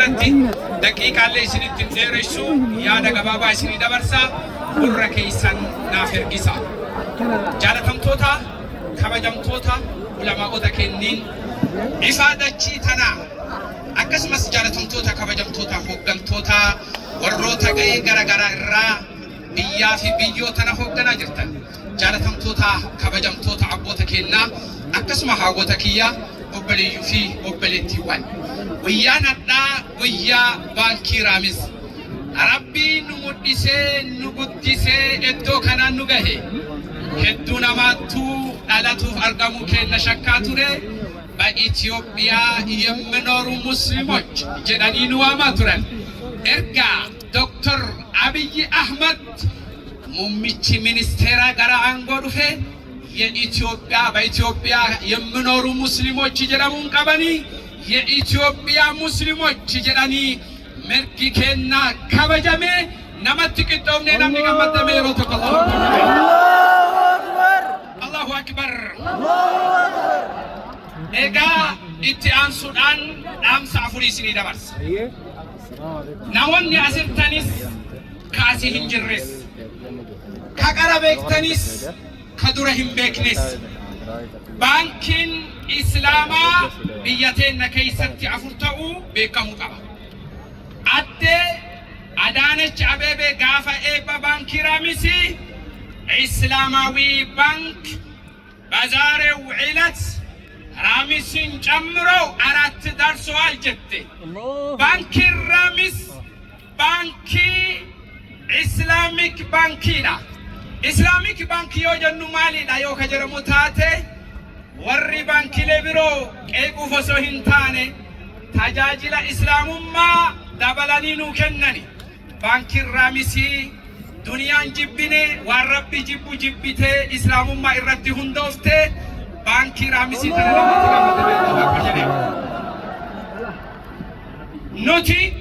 irratti daqiiqaalee isinittiin dheeressu yaada gabaabaa isinii dabarsa gurra keessan naaf ergisa. Jaalatamtoota kabajamtoota ulamaa'ota kenniin ifaa dachii tanaa akkasumas jaalatamtoota kabajamtoota hooggantoota warroota ga'ee garaagaraa irraa biyyaa fi biyyoota na hoogganaa jirtan jaalatamtoota kabajamtoota abboota kennaa akkasuma haawwota kiyyaa obboleeyyuu fi obboleettiiwwan guyyaan hadhaa guyyaa baankii Raamis Rabbiin nu muddisee nu guddisee iddoo kanaan nu gahe hedduu namaattuu dhalatuuf argamuu kenna shakkaa ture በኢትዮጵያ የሚኖሩ ሙስሊሞች ጀዳኒኑ አማቱራን ኤርጋ ዶክተር አብይ አህመድ ሙሚቺ ሚኒስቴራ ጋራ አንጎዱፌ የኢትዮጵያ በኢትዮጵያ የሚኖሩ ሙስሊሞች ጀዳሙን ቀበኒ የኢትዮጵያ ሙስሊሞች ጀዳኒ መርጊኬና ከበጀሜ ነመት ቅጦምኔ ነምኒ ቀመደሜ ሮተቆ አላሁ አክበር Ega itti aansuudhaan dhaamsa afurii isinii dabarsa. Namoonni asirtanis kaasii hin jirres, ka qara beektanis, ka dura hin beeknes. Baankiin Islaamaa biyya teenya keessatti afur ta'uu beekamuu qaba. Addee Adaanech Abeebee gaafa eebba baankii Raamisii Islaamaawii baank bazaarew cilat Raamisin ጨምሮ አራት ደርሰዋል ጀቴ ባንኪ ራሚስ ባንኪ ኢስላሚክ ባንኪዳ ኢስላሚክ ባንኪ የጀኑ ማሊዳ ዮ ከጀረሙ ታቴ ወሪ ባንኪ ለቢሮ ቀቁ ፈሶ ሂንታኔ ታጃጅላ ኢስላሙማ ዳበላኒኑ ከነኒ ባንኪ ራሚሲ ዱንያን ጅብኔ ዋረቢ ጅቡ ጅብቴ ኢስላሙማ ኢረቲ ሁንዶፍቴ Banki Ramisi Nuti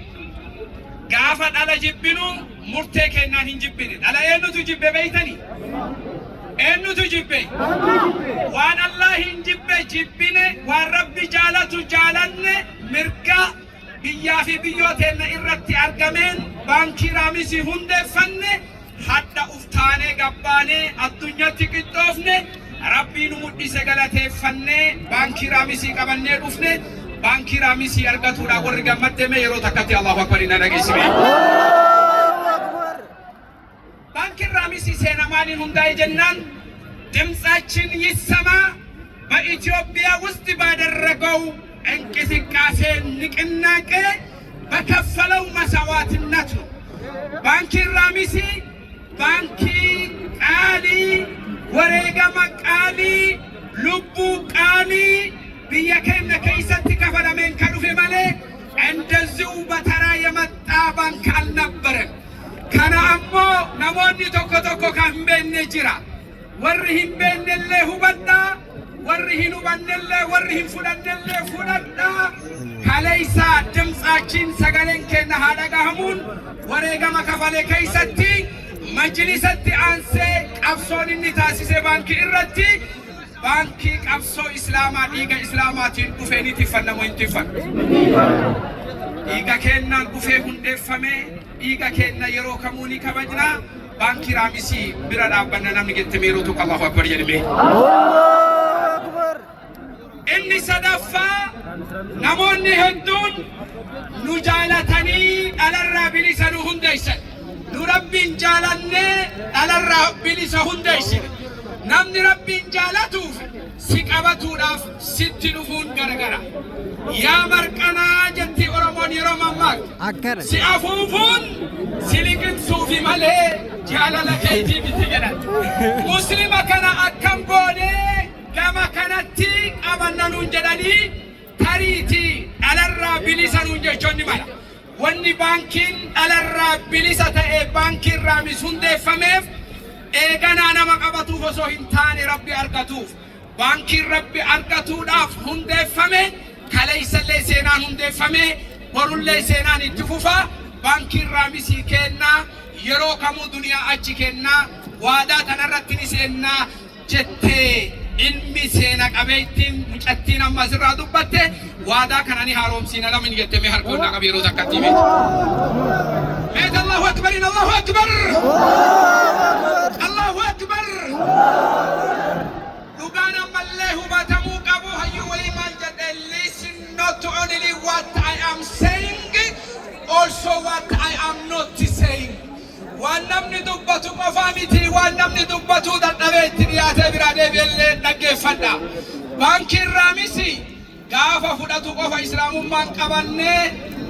gaafa dhala jibbinu murtee kennaan hin jibbine. Dhala eenyutu jibbe beeytani? Eenyutu jibbe? Waan Allah hin jibbe jibbine, waan Rabbi jaalatu jaalanne mirga biyyaa fi biyyooteenya irratti argameen Banki Ramisi hundeeffanne hadda uftaanee gabbaanee addunyaatti qixxoofne Rabbiin muddise galateeffanne Banki Raamisii qabannee dhufne Banki Raamisii argatuudha warri gammaddeeme yeroo takkatti Allahu Akbar ina dhageessime. Banki Raamisii seena maaliin hundaa'e jennaan ድምጻችን ይሰማ በኢትዮጵያ ውስጥ ባደረገው እንቅስቃሴ ንቅናቄ በከፈለው መስዋዕትነት ነው። ባንኪ ራሚሲ ባንኪ ቃሊ ወሬገማ ቃሊ ልቡ ቃሊ ብየከነ ከይሰት ከፈለመን ከዱፌ ማለ እንደዚሁ በተራ የመጣ ባንክ አልነበረም። ከና አሞ ነሞኒ ቶኮ ቶኮ ካምቤነ ጅራ ወርሂም በነለ ሁበዳ ወርሂኑ በነለ ወርሂም ፉደነለ ፉደዳ ካለይሳ ድምጻችን ሰገለን ከነ ሃዳጋሙን ወሬገማ ከፈለ ከይሰቲ መጅሊሰቲ አንሴ ቀብሶን ንታሲሴ ባንኪ ኢረቲ ባንኪ ቀብሶ ኢስላማ ዲጋ ኢስላማቲን ዱፌኒ ትፈነሙ እንትፈን ዲጋ ከናን ዱፌ ሁንደፈሜ ዲጋ ከና የሮ ከሙኒ ከበጅና ባንኪ ራሚሲ ቢራዳ በነናም ንገት ሜሮቱ አላሁ አክበር የልሜ እኒ ሰደፋ ነሞኒ ህዱን ኑጃላተኒ አለራ ቢሊሰኑ ሁንደይሰን ኑረቢን ጃላነ አለራ ቢሊሰ ሁንደይሰን namni rabbiin jaalatuuf si qabatuudhaaf sitti dhufuun garagara yaa marqanaa jetti oromoon yeroo mammaaktu si afuufuun si liqimsuufi malee jaalala keetii miti jedhan muslima kana akkam goonee gama kanatti qabannanuun jedhanii tariitii dhalarraa bilisanuun jechoonni mala wanni baankiin dhalarraa bilisa ta'e baankiin raamis hundeeffameef eegana nama qabatuuf osoo hin taane rabbi argatuuf baankiin rabbi argatuudhaaf hundeeffame kaleessallee seenaan hundeeffame borullee seenaan itti fufa baankiin raamisii kennaa yeroo kamuu duniyaa achi kennaa waadaa kanarratti ni seennaa jettee ilmi seena qabeettiin mucattiin amma sirraa dubbatte waadaa kanani haaromsiina lamin jettee harkoonna qabeeroo takkatti miti. Meet Allahu Akbar, Allahu Akbar, Allahu Akbar. Dhugaan ammallee hubatamuu qabu hayyuu walii maal jedhe, listen not only what I am saying, also what I am not saying. Waan namni dubbatu qofaa miti, waan namni dubbatu dadhabeetti dhiyaatee biraa deebi'ellee dhaggeeffadha. Baankiin Raamisi gaafa fudhatu qofa islaamummaan qabannee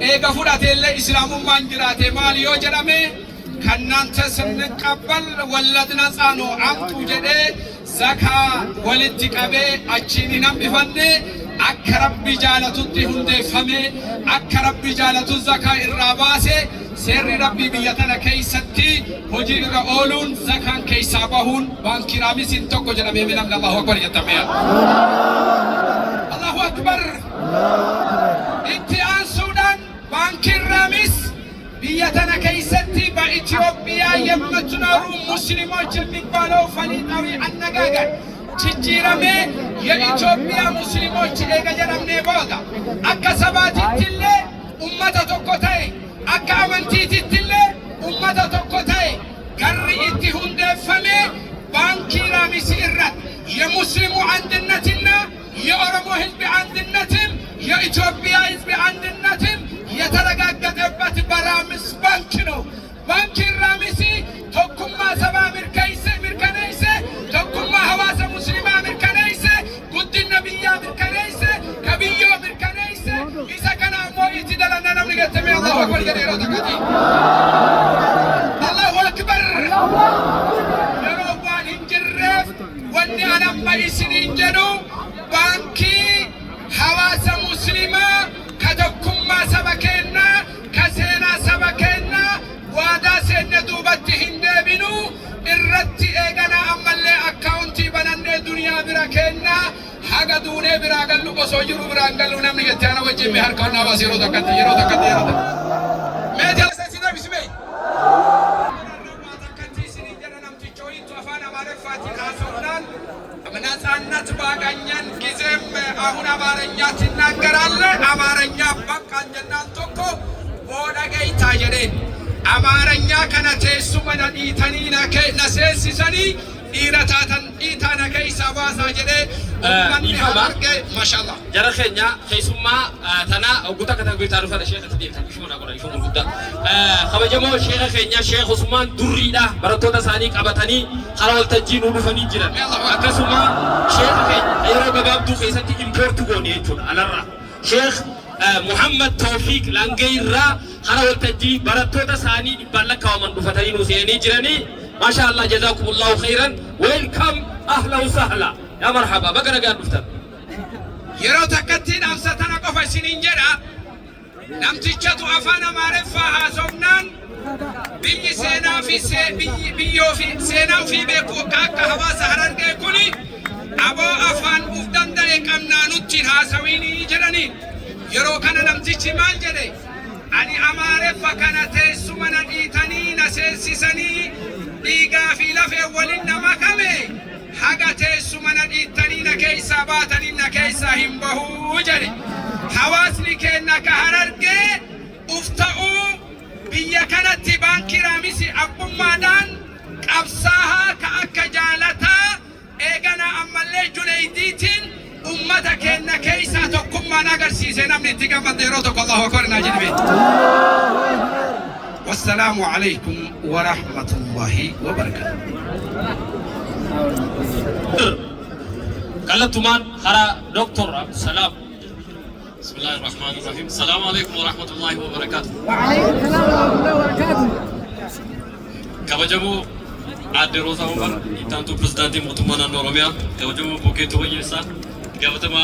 eega fudhateellee islaamummaan jiraate maal yoo jedhame ከእናንተ ስንቀበል ወለድ ነፃ ነው አምጡ ጀዴ ዘካ ወልቲ ቀቤ አቺን ነምፈኔ አከ ረቢ ጃለቱቲ ሁንዴፈሜ አከ ረቢ ጃለቱ ዘካ ኢራባሴ ሴሪ ረቢ ብየተነ ከይሰቲ ሆጂ ኢራ ኦሉን ዘካን ከይሳ ባሁን ባንኪ ራሚሲን ቶኮ ጀደሜ ሚናም አላሁ አክበር የተመያ አላሁ አክበር ኢቲ አንሱዳን ባንኪ ራሚስ ብየተነ ከይሰቲ በኢትዮጵያ የምትኖሩ ሙስሊሞች የሚባለው ፈሊጣዊ አነጋገር ችጅረሜ የኢትዮጵያ ሙስሊሞች ኤገጀረምኔ ቦታ አከ ሰባቲትሌ ኡመተ ቶኮታዬ አከ አመንቲትትሌ ኡመተ ቶኮታዬ ገሪ ኢቲ ሁንዴፈሜ ባንኪ ራሚሲ ኢረት የሙስሊሙ አንድነትና የኦሮሞ ህዝብ አንድነትም የኢትዮጵያ ህዝብ አንድነትም የተረጋገጠበት በራሚስ ባንክ ነው። ባንኪ ራሚሲ ቶኩማ ሰባ ሚርከነይሰ ቶኩማ ሐዋሳ ሙስሊማ ሚርከነይሰ ጉድነ ብያ ሚርከነይሰ ከብዮ ሚርከነይሰ ኢሳ ከናሞ ኢትደለና ነምኒ ገተሜ አላሁ አክበር የዴሮ ተከቲ አላሁ አክበር የሮዋን እንጅሬፍ ወኒ አናማ ኢስኒ እንጀዱ ባንኪ ሐዋሳ ሙስሊማ ከቶኩማ ሰበኬና ከሴና ሰበኬና ዋዳ ሴነ ዱበት ሂንዴቢኑ እረቲ ኤገና አመሌ አካውንቲ በነኔ ዱንያ ቢራኬና ሀገ ዱኔ ቢራገሉ ቆሶ ጅሩ ቢራገሉ ነምኒ ገቲያና ወጂ ሚሃርከውና ባስ የሮ ተከቲ ሜዲያ ሰሲና ቢስሜ ነፃነት ባገኘን ጊዜም አሁን አማርኛ ትናገራለህ አማርኛ በቃ እንደናንተ እኮ ቦደገይታ ጀዴን አማርኛ ከነቴሱ መነዲተኒ ነሴሲሰኒ ኢረታተን ኢታነ ከይሳ ባሳ ጀዴ ኡመኒ ማሻአላ ጀረኸኛ ከይሱማ ተና ኦጉታ ከተገይታ ሩፈ ሸኸ ተዲታ ሽሙና ቆራ ሽሙን ጉዳ ከበጀሞ ሸኸኛ ሼኽ ኡስማን ዱሪዳ በረቶታ ሳኒ ቀበተኒ ኸራል ተጂኑ ዱፈኒ ጅራን አከሱማ ሼኽ የሮ ገባብዱ ከይሰቲ ኢምፖርት ጎኒ ይቹን አለራ ሼኽ ሙሐመድ ተውፊቅ ላንገይራ ኸራል ተጂ በረቶታ ሳኒ ይባለካ ወመን ዱፈተኒ ኑሴኒ ጅራኒ ማሻአላ ጀዛኩሙላሁ ኸይራን ዌልካም አህላ ወሰህላ ያ መርሐባ በገረጋ ዱፍተን የሮ ተከቲን አምሰተና ቆፈ ሲኒንጀራ namtichatu afaan amaariffaa haasofnaan biyyi seenaa fi biyyoo fi seenaa fi beeku akka hawaasa Harargee kuni aboo afaan uf danda'e qabnaa nutti haasawinii jedhanii yeroo kana namtichi maal jedhe ani amaariffa kana teessuma na dhiitanii na seensisanii dhiigaa fi lafee waliin nama kame haga teessuma na dhiitanii na keessaa baatanii na keessaa hin bahuu jedhe hawaasni keenya ka Harargee ufta'uu biyya kanatti baankii Raamisi abbummaadhaan qabsaahaa ka akka jaalataa eegana ammallee Junaydiitiin ummata keenya keessaa tokkummaan agarsiise namni itti gammade yeroo tokko Allahu akbar naa jedhame. Wassalaamu alaykum wa rahmatullahi wa barakatuh. Kalatumaan hara Dr. Abdussalam. بسم الله الرحمن الرحيم السلام عليكم ورحمة الله وبركاته وعليكم السلام ورحمة الله وبركاته كبجمو عاد روزا عمر إنتانتو بريزيدانتي موتومانا نوروميا كبجمو بوكيتو ويسا كبتما